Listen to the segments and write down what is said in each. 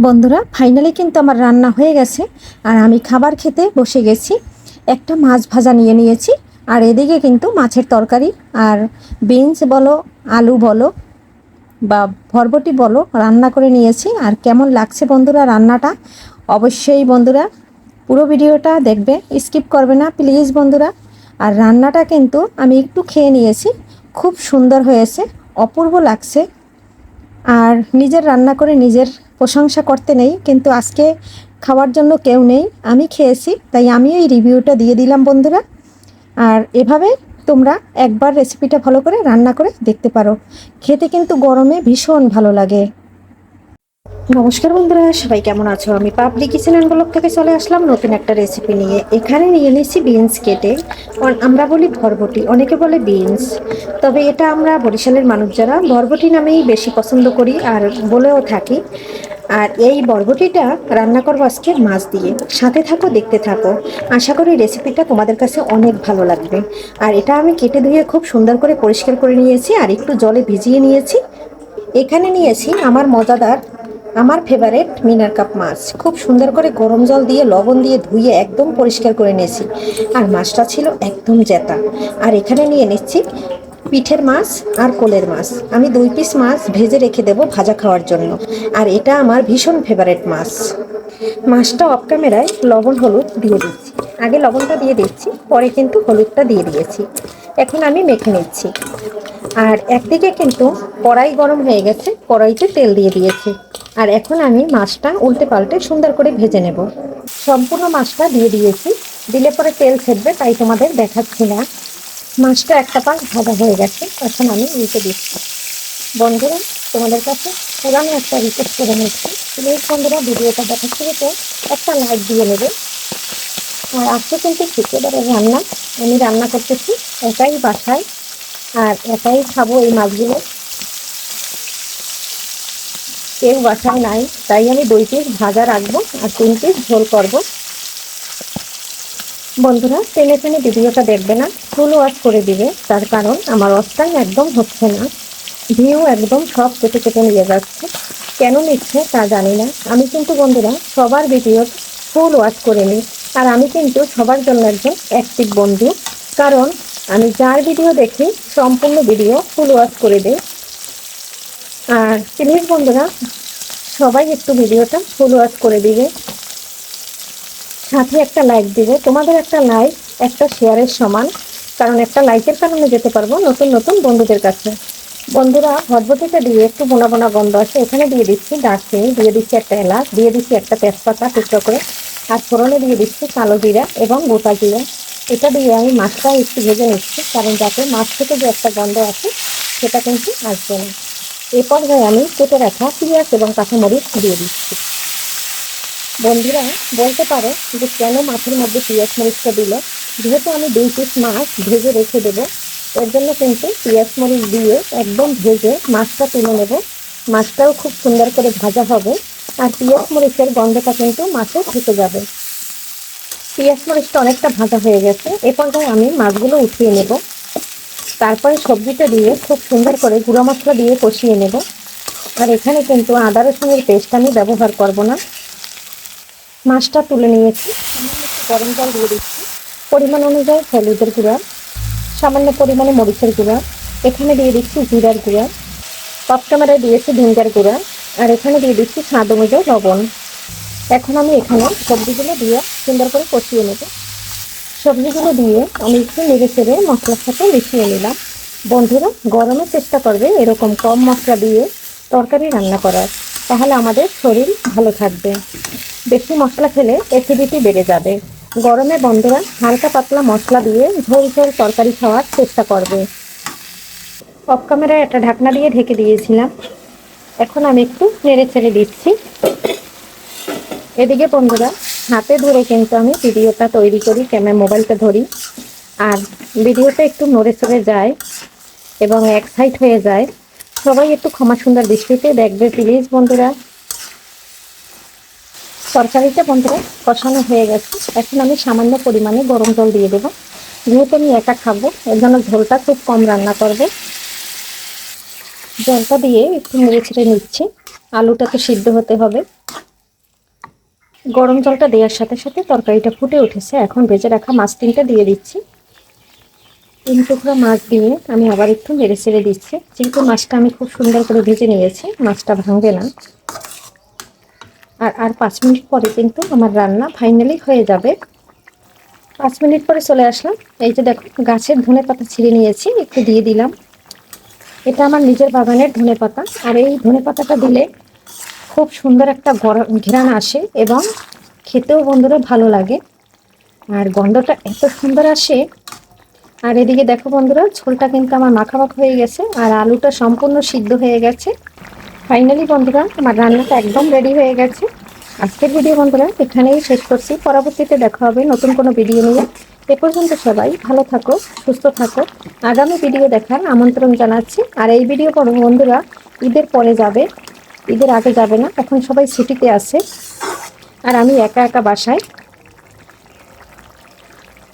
বন্ধুরা ফাইনালি কিন্তু আমার রান্না হয়ে গেছে আর আমি খাবার খেতে বসে গেছি। একটা মাছ ভাজা নিয়ে নিয়েছি আর এদিকে কিন্তু মাছের তরকারি আর বিনস বলো, আলু বলো বা বরবটি বলো রান্না করে নিয়েছি। আর কেমন লাগছে বন্ধুরা রান্নাটা, অবশ্যই বন্ধুরা পুরো ভিডিওটা দেখবে, স্কিপ করবে না প্লিজ বন্ধুরা। আর রান্নাটা কিন্তু আমি একটু খেয়ে নিয়েছি, খুব সুন্দর হয়েছে, অপূর্ব লাগছে। আর নিজের রান্না করে নিজের প্রশংসা করতে নেই, কিন্তু আজকে খাওয়ার জন্য কেউ নেই, আমি খেয়েছি তাই আমি এই রিভিউটা দিয়ে দিলাম বন্ধুরা। আর এভাবে তোমরা একবার রেসিপিটা ভালো করে রান্না করে দেখতে পারো, খেতে কিন্তু গরমে ভীষণ ভালো লাগে। নমস্কার বন্ধুরা, সবাই কেমন আছো? আমি পাবলি কিচেন অ্যান্ড ব্লগ থেকে চলে আসলাম নতুন একটা রেসিপি নিয়ে। এখানে নিয়ে নিয়েছি বিনস কেটে, আমরা বলি বরবটি, অনেকে বলে বিনস, তবে এটা আমরা বরিশালের মানুষ যারা বরবটি নামেই বেশি পছন্দ করি আর বলেও থাকি। আর এই বরবটিটা রান্না করবো আজকে মাছ দিয়ে, সাথে থাকো দেখতে থাকো, আশা করি রেসিপিটা তোমাদের কাছে অনেক ভালো লাগবে। আর এটা আমি কেটে ধুয়ে খুব সুন্দর করে পরিষ্কার করে নিয়েছি আর একটু জলে ভিজিয়ে নিয়েছি। এখানে নিয়েছি আমার মজাদার, আমার ফেভারেট মিনার কাপ মাছ, খুব সুন্দর করে গরম জল দিয়ে লবণ দিয়ে ধুয়ে একদম পরিষ্কার করে নিয়েছি। আর মাছটা ছিল একদম জেতা। আর এখানে নিয়ে নিচ্ছি পিঠের মাছ আর কোলের মাছ, আমি 2 পিস মাছ ভেজে রেখে দেবো ভাজা খাওয়ার জন্য। আর এটা আমার ভীষণ ফেভারেট মাছ। মাছটা অফ ক্যামেরায় লবণ হলুদ দিয়ে দিচ্ছি, আগে লবণটা দিয়ে দিচ্ছি, পরে কিন্তু হলুদটা দিয়ে দিয়েছি। এখন আমি মেখে নিচ্ছি। আর একদিকে কিন্তু কড়াই গরম হয়ে গেছে, কড়াইতে তেল দিয়ে দিয়েছি। আর এখন আমি মাছটা উল্টে পাল্টে সুন্দর করে ভেজে নেব। সম্পূর্ণ মাছটা দিয়ে দিয়েছি, দিলে পরে তেল ছেড়বে তাই তোমাদের দেখাচ্ছি না। মাছটা একটা পাশ ভাজা হয়ে গেছে, এখন আমি উল্টে দিচ্ছি। বন্ধুরা তোমাদের কাছে পুরানো একটা রিকোয়েস্ট করে নিচ্ছি, প্লিজ বন্ধুরা ভিডিওটা দেখার থেকে তো একটা লাইক দিয়ে নেবে। আর আজকে কিন্তু শুক্রবারের রান্না, আমি রান্না করতেছি একাই বাসায় আর একাই খাবো এই মাছগুলো, কেউ বাসায় নাই, তাই আমি 2 পিস ভাজা রাখবো আর 3 পিস ঝোল করবো। বন্ধুরা টেনে টেনে ভিডিওটা দেখবে না, ফুল ওয়াচ করে দিবে, তার কারণ আমার ওয়াচ টাইম একদম হচ্ছে না, ভিউ একদম সব কেটে কেটে নিয়ে যাচ্ছে। কেন নিচ্ছে তা জানি না, আমি কিন্তু বন্ধুরা সবার ভিডিও ফুল ওয়াচ করে নিই। আর আমি কিন্তু সবার জন্য একজন অ্যাক্টিভ বন্ধু, কারণ আমি যার ভিডিও দেখি সম্পূর্ণ ভিডিও ফুল ওয়াচ করে দিই। আর প্লিজ বন্ধুরা সবাই একটু ভিডিওটা ফুল ওয়াচ করে দিবে, সাথে একটা লাইক দিবে, তোমাদের একটা লাইক একটা শেয়ারের সমান, কারণ একটা লাইকের কারণে যেতে পারবো নতুন নতুন বন্ধুদের কাছে। বন্ধুরা বরবটিটা দিয়ে একটু বোনা বোনা গন্ধ আছে, এখানে দিয়ে দিচ্ছি দারচিনি, দিয়ে দিচ্ছি একটা এলাচ, দিয়ে দিচ্ছি একটা তেজপাতা টুকরো করে, আর ফোড়নে দিয়ে দিচ্ছি কালো জিরা এবং গোটা জিরা। এটা দিয়ে আমি মাছটা একটু ভেজে নিচ্ছি, কারণ যাতে মাছ থেকে যে একটা গন্ধ আছে সেটা কিন্তু আসবে না। এই পর্যায়ে আমি কেটে রাখা পেঁয়াজ এবং কাঁচামরিচ দিয়ে দিচ্ছি। বন্ধুরা বলতে পারো যে কেন মাছের মধ্যে পেঁয়াজ মরিচটা দিল, যেহেতু আমি 2 পিস মাছ ভেজে রেখে দেবো, এর জন্য কিন্তু পেঁয়াজ মরিচ দিয়ে একদম ভেজে মাছটা তুলে নেব। মাছটাও খুব সুন্দর করে ভাজা হবে আর পেঁয়াজ মরিচের গন্ধটা কিন্তু মাছে ঢুকে যাবে। পেঁয়াজ মরিচটা অনেকটা ভাজা হয়ে গেছে, এ পর্যায়ে আমি মাছগুলো উঠিয়ে নেব। তারপরে সবজিটা দিয়ে খুব সুন্দর করে গুঁড়ো মশলা দিয়ে কষিয়ে নেব। আর এখানে কিন্তু আদা রসুনের পেস্ট আমি ব্যবহার করব না। মাছটা তুলে নিয়েছি, সামান্য একটু গরম জল দিয়ে দিচ্ছি, পরিমাণ অনুযায়ী হলুদের গুঁড়া, সামান্য পরিমাণে মরিচের গুঁড়া, এখানে দিয়ে দিচ্ছি জিরার গুঁড়া, অফ ক্যামেরায় দিয়েছি ভিনেগার গুঁড়া, আর এখানে দিয়ে দিচ্ছি স্বাদ অনুযায়ী লবণ। এখন আমি এখানে সবজিগুলো দিয়ে সুন্দর করে কষিয়ে নেব। সবজিগুলো দিয়ে আমি একটু নেড়ে চেড়ে মশলার সাথে মিশিয়ে নিলাম। বন্ধুরা গরমে চেষ্টা করবে এরকম কম মশলা দিয়ে তরকারি রান্না করার, তাহলে আমাদের শরীর ভালো থাকবে। বেশি মশলা খেলে অ্যাসিডিটি বেড়ে যাবে। গরমে বন্ধুরা হালকা পাতলা মশলা দিয়ে ঝোল ঝোল তরকারি খাওয়ার চেষ্টা করবে। অফ ক্যামেরায় একটা ঢাকনা দিয়ে ঢেকে দিয়েছিলাম, এখন আমি একটু নেড়ে ছেড়ে দিচ্ছি। এদিকে বন্ধুরা হাতে ধরে কিন্তু আমি ভিডিওটা তৈরি করি, মোবাইলটা ধরি, আর ভিডিওটা একটু নড়ে চড়ে যায় এবং এক সাইড হয়ে যায়, সবাই একটু ক্ষমা সুন্দর দৃষ্টিতে দেখবে প্লিজ বন্ধুরা। তরকারিটা বন্ধুরা কষানো হয়ে গেছে, এখন আমি সামান্য পরিমাণে গরম জল দিয়ে দেবো, যেহেতু আমি একা খাবো এর জন্য ঝোলটা খুব কম রান্না করবে। জলটা দিয়ে একটু নেড়ে ছেড়ে নিচ্ছি, আলুটা তো সিদ্ধ হতে হবে। গরম জলটা দেওয়ার সাথে সাথে তরকারিটা ফুটে উঠেছে। এখন ভেজে রাখা মাছ 3টা দিয়ে দিচ্ছি। 3 টুকরো মাছ দিয়ে আমি আবার একটু নেড়ে ছেড়ে দিচ্ছি। যেহেতু মাছটা আমি খুব সুন্দর করে ভেজে নিয়েছি, মাছটা ভাঙবে না। আর 5 মিনিট পরে কিন্তু আমার রান্না ফাইনালি হয়ে যাবে। 5 মিনিট পরে চলে আসলাম। এই যে দেখো, গাছের ধনেপাতা ছিঁড়ে নিয়েছি, একটু দিয়ে দিলাম। এটা আমার নিজের বাগানের ধনেপাতা, আর এই ধনেপাতাটা দিলে খুব সুন্দর একটা ঘ্রাণ আসে এবং খেতেও বন্ধুরা ভালো লাগে, আর গন্ধটা এত সুন্দর আসে। আর এদিকে দেখো বন্ধুরা, ঝোলটা কিন্তু আমার মাখামাখা হয়ে গেছে আর আলুটা সম্পূর্ণ সিদ্ধ হয়ে গেছে। ফাইনালি বন্ধুরা, আমার রান্নাটা একদম রেডি হয়ে গেছে। আজকের ভিডিও বন্ধুরা এখানেই শেষ করছি। পরবর্তীতে দেখা হবে নতুন কোনো ভিডিও নিয়ে। এ পর্যন্ত সবাই ভালো থাকো, সুস্থ থাকো। আগামী ভিডিও দেখার আমন্ত্রণ জানাচ্ছি। আর এই ভিডিও বন্ধুরা ঈদের পরে যাবে, ঈদের আগে যাবে না। এখন সবাই ছুটিতে আছে আর আমি একা একা বাসায়।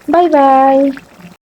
Bye bye.